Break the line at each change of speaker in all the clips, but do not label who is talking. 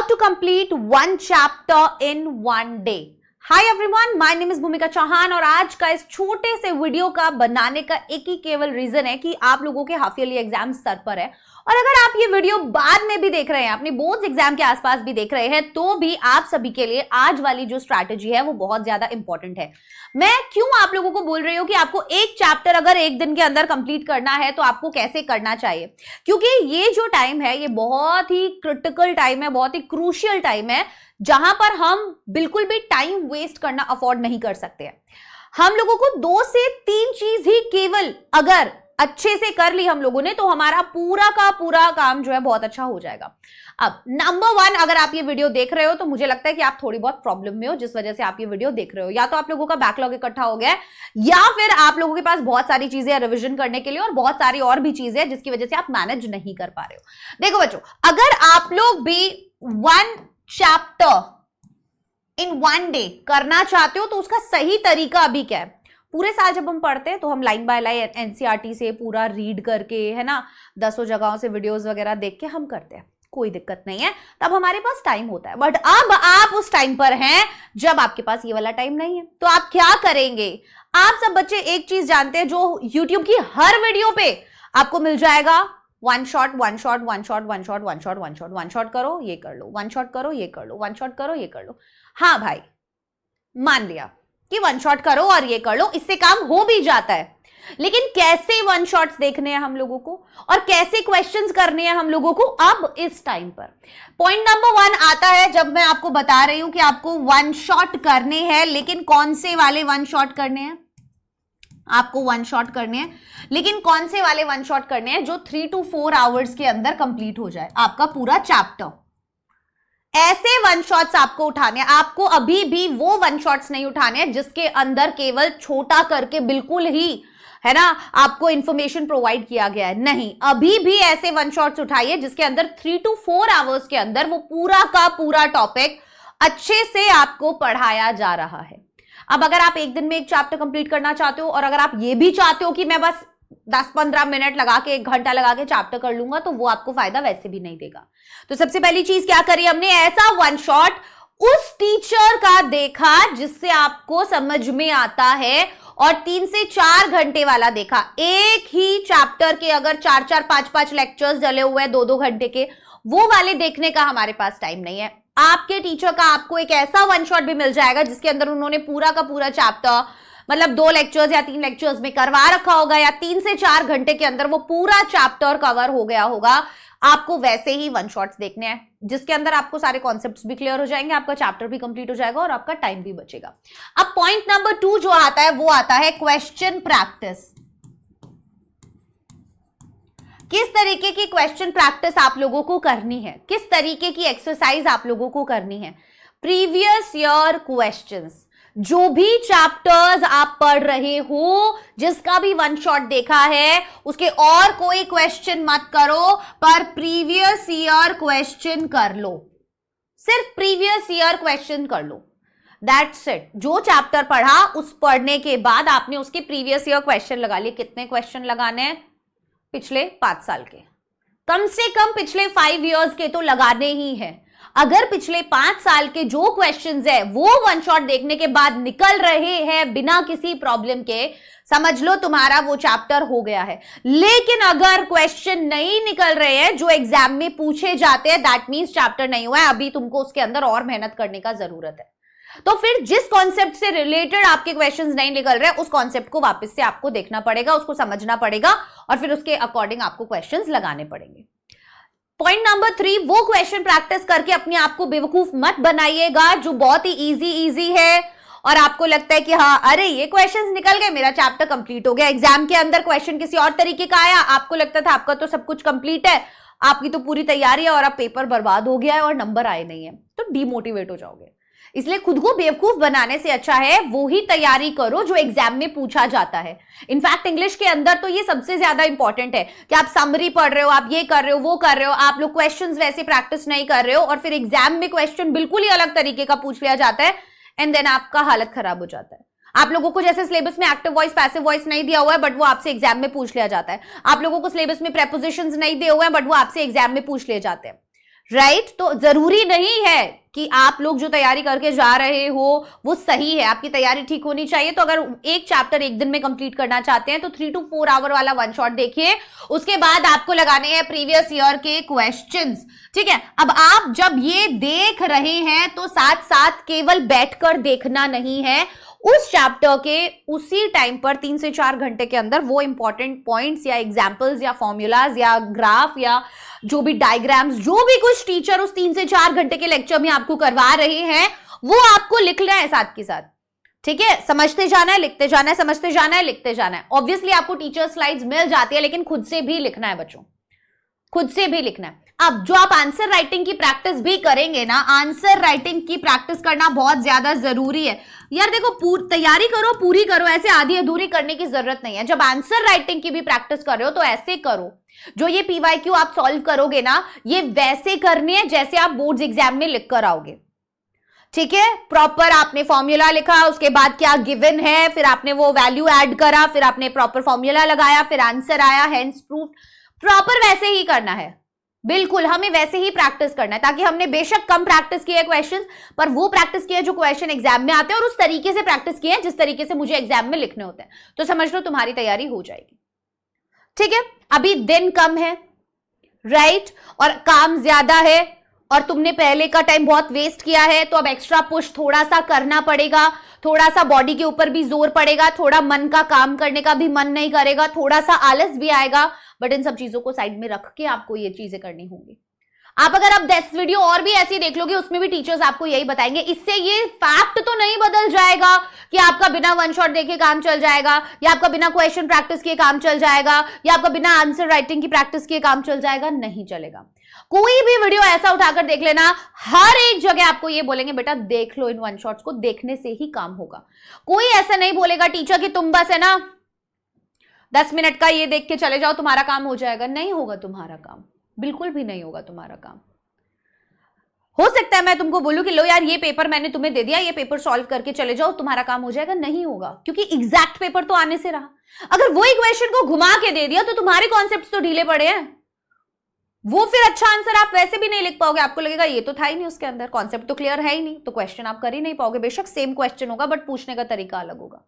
to complete one chapter in one day. Hi everyone, my name is भूमिका चौहान और आज का इस छोटे से वीडियो का बनाने का एक ही केवल रीजन है कि आप लोगों के हाफ ईयरली एग्जाम सर पर है और अगर आप ये वीडियो बाद में भी देख रहे हैं, अपने बोर्ड्स एग्जाम के आसपास भी देख रहे हैं, तो भी आप सभी के लिए आज वाली जो स्ट्रैटेजी है वो बहुत ज्यादा इंपॉर्टेंट है। मैं क्यों आप लोगों को बोल रही हूँ कि आपको एक चैप्टर अगर एक दिन के अंदर कंप्लीट करना है तो आपको कैसे करना चाहिए, क्योंकि ये जो टाइम है ये बहुत ही क्रिटिकल टाइम है, बहुत ही क्रूशियल टाइम है, जहां पर हम बिल्कुल भी टाइम वेस्ट करना अफोर्ड नहीं कर सकते हैं। हम लोगों को 2 से 3 चीज ही केवल अगर अच्छे से कर ली हम लोगों ने तो हमारा पूरा का पूरा काम जो है बहुत अच्छा हो जाएगा। अब नंबर 1, अगर आप ये वीडियो देख रहे हो तो मुझे लगता है कि आप थोड़ी बहुत प्रॉब्लम में हो जिस वजह से आप ये वीडियो देख रहे हो। या तो आप लोगों का बैकलॉग इकट्ठा हो गया है या फिर आप लोगों के पास बहुत सारी चीजें हैं रिविजन करने के लिए और बहुत सारी और भी चीजें हैं जिसकी वजह से आप मैनेज नहीं कर पा रहे हो। देखो बच्चों, अगर आप लोग भी 1 चैप्टर इन 1 डे करना चाहते हो तो उसका सही तरीका अभी क्या है। पूरे साल जब हम पढ़ते हैं तो हम लाइन बाय लाइन एनसीईआरटी से पूरा रीड करके, है ना, 10 जगहों से वीडियोस वगैरह देख के हम करते हैं, कोई दिक्कत नहीं है, तब हमारे पास टाइम होता है। बट अब आप उस टाइम पर हैं जब आपके पास ये वाला टाइम नहीं है, तो आप क्या करेंगे। आप सब बच्चे एक चीज जानते हैं जो यूट्यूब की हर वीडियो पे आपको मिल जाएगा, वन शॉट करो ये कर लो, वन शॉट करो ये कर लो, वन शॉट करो ये कर लो। हाँ भाई, मान लिया कि वन शॉट करो और ये कर लो, इससे काम हो भी जाता है, लेकिन कैसे वन शॉट्स देखने हैं हम लोगों को और कैसे क्वेश्चंस करने हैं हम लोगों को अब इस टाइम पर। पॉइंट नंबर 1 आता है जब मैं आपको बता रही हूं कि आपको वन शॉट करने हैं, लेकिन कौन से वाले वन शॉट करने हैं। आपको वन शॉट करने हैं, लेकिन कौन से वाले वन शॉट करने हैं जो 3 to 4 आवर्स के अंदर कंप्लीट हो जाए आपका पूरा चैप्टर। ऐसे वन शॉट्स आपको उठाने हैं। आपको अभी भी वो वन शॉट्स नहीं उठाने हैं जिसके अंदर केवल छोटा करके बिल्कुल ही, है ना, आपको इंफॉर्मेशन प्रोवाइड किया गया है। नहीं, अभी भी ऐसे वन शॉट्स उठाइए जिसके अंदर 3 to 4 आवर्स के अंदर वो पूरा का पूरा टॉपिक अच्छे से आपको पढ़ाया जा रहा है। अब अगर आप एक दिन में एक चैप्टर कंप्लीट करना चाहते हो और अगर आप ये भी चाहते हो कि मैं बस 10-15 मिनट लगा के 1 घंटा लगा के चैप्टर कर लूंगा, तो वो आपको फायदा वैसे भी नहीं देगा। तो सबसे पहली चीज क्या करी हमने, ऐसा वन शॉट उस टीचर का देखा जिससे आपको समझ में आता है और 3 से 4 घंटे वाला देखा। एक ही चैप्टर के अगर 4-4, 5-5 लेक्चर्स डले हुए हैं 2-2 घंटे के, वो वाले देखने का हमारे पास टाइम नहीं है। आपके टीचर का आपको एक ऐसा वन शॉट भी मिल जाएगा जिसके अंदर उन्होंने पूरा का पूरा चैप्टर मतलब 2 लेक्चर्स या 3 लेक्चर्स में करवा रखा होगा या 3 से 4 घंटे के अंदर वो पूरा चैप्टर कवर हो गया होगा। आपको वैसे ही वन शॉट्स देखने हैं जिसके अंदर आपको सारे कॉन्सेप्ट्स भी क्लियर हो जाएंगे, आपका चैप्टर भी कंप्लीट हो जाएगा और आपका टाइम भी बचेगा। अब पॉइंट नंबर 2 जो आता है वो आता है क्वेश्चन प्रैक्टिस। किस तरीके की क्वेश्चन प्रैक्टिस आप लोगों को करनी है, किस तरीके की एक्सरसाइज आप लोगों को करनी है। प्रीवियस ईयर क्वेश्चंस, जो भी चैप्टर्स आप पढ़ रहे हो, जिसका भी वन शॉट देखा है, उसके और कोई क्वेश्चन मत करो, पर प्रीवियस ईयर क्वेश्चन कर लो। सिर्फ प्रीवियस ईयर क्वेश्चन कर लो, दैट्स इट। जो चैप्टर पढ़ा उस पढ़ने के बाद आपने उसके प्रीवियस ईयर क्वेश्चन लगा लिए। कितने क्वेश्चन लगाने हैं, पिछले 5 साल के, कम से कम पिछले 5 इयर्स के तो लगाने ही हैं। अगर पिछले 5 साल के जो क्वेश्चंस है वो वन शॉट देखने के बाद निकल रहे हैं बिना किसी प्रॉब्लम के, समझ लो तुम्हारा वो चैप्टर हो गया है। लेकिन अगर क्वेश्चन नहीं निकल रहे हैं जो एग्जाम में पूछे जाते हैं, दैट मींस चैप्टर नहीं हुआ है, अभी तुमको उसके अंदर और मेहनत करने का जरूरत है। तो फिर जिस कॉन्सेप्ट से रिलेटेड आपके क्वेश्चंस नहीं निकल रहे, उस कॉन्सेप्ट को वापस से आपको देखना पड़ेगा, उसको समझना पड़ेगा और फिर उसके अकॉर्डिंग आपको क्वेश्चंस लगाने पड़ेंगे। पॉइंट नंबर 3, वो क्वेश्चन प्रैक्टिस करके अपने आप को बेवकूफ मत बनाइएगा जो बहुत ही इजी है और आपको लगता है कि हाँ अरे ये क्वेश्चंस निकल गए, मेरा चैप्टर कंप्लीट हो गया। एग्जाम के अंदर क्वेश्चन किसी और तरीके का आया, आपको लगता था आपका तो सब कुछ कंप्लीट है, आपकी तो पूरी तैयारी है और अब पेपर बर्बाद हो गया है और नंबर आए नहीं है, तो डिमोटिवेट हो जाओगे। इसलिए खुद को बेवकूफ बनाने से अच्छा है वो ही तैयारी करो जो एग्जाम में पूछा जाता है। इनफैक्ट इंग्लिश के अंदर तो ये सबसे ज्यादा इंपॉर्टेंट है कि आप समरी पढ़ रहे हो, आप ये कर रहे हो, वो कर रहे हो, आप लोग क्वेश्चंस वैसे प्रैक्टिस नहीं कर रहे हो और फिर एग्जाम में क्वेश्चन बिल्कुल ही अलग तरीके का पूछ लिया जाता है एंड देन आपका हालत खराब हो जाता है। आप लोगों को जैसे सिलेबस में एक्टिव वॉइस पैसिव वॉइस नहीं दिया हुआ है बट वो आपसे एग्जाम में पूछ लिया जाता है। आप लोगों को सिलेबस में प्रेपोजिशंस नहीं दिए हुए हैं बट वो आपसे एग्जाम में पूछ लिए जाते हैं। राइट तो जरूरी नहीं है कि आप लोग जो तैयारी करके जा रहे हो वो सही है, आपकी तैयारी ठीक होनी चाहिए। तो अगर एक चैप्टर एक दिन में कंप्लीट करना चाहते हैं तो 3 to 4 आवर वाला वन शॉट देखिए, उसके बाद आपको लगाने हैं प्रीवियस ईयर के क्वेश्चंस। ठीक है, अब आप जब ये देख रहे हैं तो साथ साथ केवल बैठकर देखना नहीं है, उस चैप्टर के उसी टाइम पर 3 से 4 घंटे के अंदर वो इंपॉर्टेंट पॉइंट्स या एग्जांपल्स या फॉर्मूलाज या ग्राफ या जो भी डायग्राम्स, जो भी कुछ टीचर उस 3 से 4 घंटे के लेक्चर में आपको करवा रहे हैं वो आपको लिखना है साथ के साथ। ठीक है, समझते जाना है, लिखते जाना है, समझते जाना है, लिखते जाना है। ऑब्वियसली आपको टीचर स्लाइड्स मिल जाती है, लेकिन खुद से भी लिखना है बच्चों, खुद से भी लिखना है। अब जो आप आंसर राइटिंग की प्रैक्टिस भी करेंगे ना, आंसर राइटिंग की प्रैक्टिस करना बहुत ज्यादा जरूरी है यार। देखो तैयारी करो, पूरी करो, ऐसे आधी अधूरी करने की जरूरत नहीं है। जब आंसर राइटिंग की भी प्रैक्टिस कर रहे हो तो ऐसे करो, जो ये पीवाईक्यू आप सॉल्व करोगे ना, ये वैसे करने हैं जैसे आप बोर्ड्स एग्जाम में लिख कर आओगे। ठीक है, प्रॉपर आपने फॉर्मूला लिखा, उसके बाद क्या गिवन है, फिर आपने वो वैल्यू ऐड करा, फिर आपने प्रॉपर फॉर्मूला लगाया, फिर आंसर आया, हेंस प्रूफ। प्रॉपर वैसे ही करना है, बिल्कुल हमें वैसे ही प्रैक्टिस करना है, ताकि हमने बेशक कम प्रैक्टिस किए क्वेश्चंस, पर वो प्रैक्टिस किए जो क्वेश्चन एग्जाम में आते हैं, और उस तरीके से प्रैक्टिस किए जिस तरीके से मुझे एग्जाम में लिखने होते हैं। तो समझ लो तुम्हारी तैयारी हो जाएगी। ठीक है, अभी दिन कम है, राइट, और काम ज्यादा है, और तुमने पहले का टाइम बहुत वेस्ट किया है, तो अब एक्स्ट्रा पुश थोड़ा सा करना पड़ेगा, थोड़ा सा बॉडी के ऊपर भी जोर पड़ेगा, थोड़ा मन का काम करने का भी मन नहीं करेगा, थोड़ा सा आलस भी आएगा, बट इन सब चीजों को साइड में रख के आपको ये चीजें करनी होंगी। आप अगर अब 10 वीडियो और भी ऐसी देख लोगे, उसमें भी टीचर्स आपको यही बताएंगे। इससे ये फैक्ट तो नहीं बदल जाएगा कि आपका बिना वन शॉट देखे काम चल जाएगा, या आपका बिना क्वेश्चन प्रैक्टिस किए काम चल जाएगा, या आपका बिना आंसर राइटिंग की प्रैक्टिस किए काम चल जाएगा, नहीं चलेगा। कोई भी वीडियो ऐसा उठाकर देख लेना, हर एक जगह आपको ये बोलेंगे बेटा देख लो इन वन शॉट्स को, देखने से ही काम होगा। कोई ऐसा नहीं बोलेगा टीचर कि तुम बस है ना 10 मिनट का ये देख के चले जाओ तुम्हारा काम हो जाएगा। नहीं होगा तुम्हारा काम, बिल्कुल भी नहीं होगा तुम्हारा काम। हो सकता है मैं तुमको बोलूं कि लो यार ये पेपर मैंने तुम्हें दे दिया, ये पेपर सॉल्व करके चले जाओ तुम्हारा काम हो जाएगा, नहीं होगा, क्योंकि एग्जैक्ट पेपर तो आने से रहा। अगर वो इक्वेशन को घुमा के दे दिया तो तुम्हारे कॉन्सेप्ट्स तो ढीले पड़े हैं, वो फिर अच्छा आंसर आप वैसे भी नहीं लिख पाओगे। आपको लगेगा ये तो था ही नहीं उसके अंदर, कॉन्सेप्ट तो क्लियर है ही नहीं, तो क्वेश्चन आप कर ही नहीं पाओगे। बेशक सेम क्वेश्चन होगा बट पूछने का तरीका अलग होगा।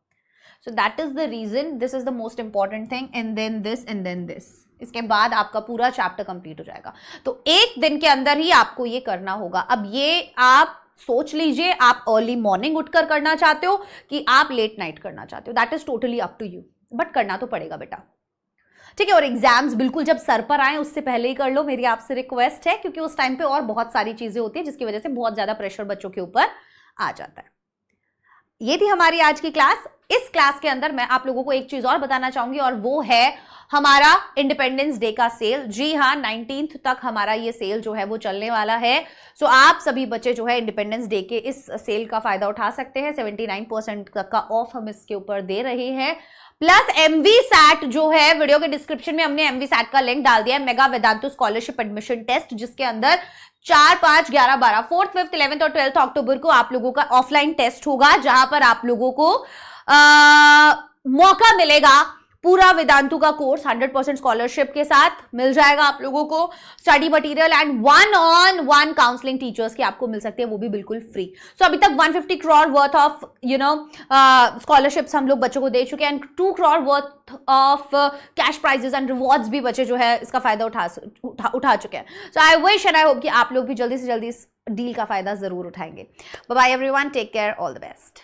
So that is the reason, this is the most important thing, and then this and then this. इसके बाद आपका पूरा चैप्टर कंप्लीट हो जाएगा। तो एक दिन के अंदर ही आपको ये करना होगा। अब ये आप सोच लीजिए, आप अर्ली मॉर्निंग उठकर करना चाहते हो कि आप लेट नाइट करना चाहते हो, that is totally up to you, but करना तो पड़ेगा बेटा। ठीक है, और एग्जाम्स बिल्कुल जब सर पर आए उससे पहले ही कर लो, मेरी आपसे रिक्वेस्ट है, क्योंकि उस टाइम पे और बहुत सारी चीजें होती है जिसकी वजह से बहुत ज्यादा प्रेशर बच्चों के ऊपर आ जाता है। ये थी हमारी आज की क्लास। इस क्लास के अंदर मैं आप लोगों को एक चीज और बताना चाहूंगी, और वो है हमारा इंडिपेंडेंस डे का सेल। जी हाँ, 19th तक हमारा ये सेल जो है वो चलने वाला है। सो आप सभी बच्चे जो है इंडिपेंडेंस डे के इस सेल का फायदा उठा सकते हैं। 79% तक का ऑफ हम इसके ऊपर दे रहे हैं। प्लस MVSAT जो है, वीडियो के डिस्क्रिप्शन में हमने MVSAT का लिंक डाल दिया है, mega Vedantu scholarship admission test, जिसके अंदर 4, 5, 11, 12, 4th, 5th, 11th और 12th अक्टूबर को आप लोगों का ऑफलाइन टेस्ट होगा, जहां पर आप लोगों को मौका मिलेगा पूरा वेदांतु का कोर्स 100% स्कॉलरशिप के साथ मिल जाएगा आप लोगों को। Study material and 1-on-1 counselling teachers की आपको मिल सकती है, वो भी बिल्कुल फ्री। सो अभी तक 150 करोड़ वर्थ ऑफ स्कॉलरशिप्स हम लोग बच्चों को दे चुके हैं, and 2 crore worth of cash prizes and rewards भी बच्चे जो है इसका फायदा उठा चुके हैं। So I wish and I hope कि आप लोग भी जल्दी से जल्दी इस डील का फायदा जरूर उठाएंगे। Bye bye everyone, take care, all the best.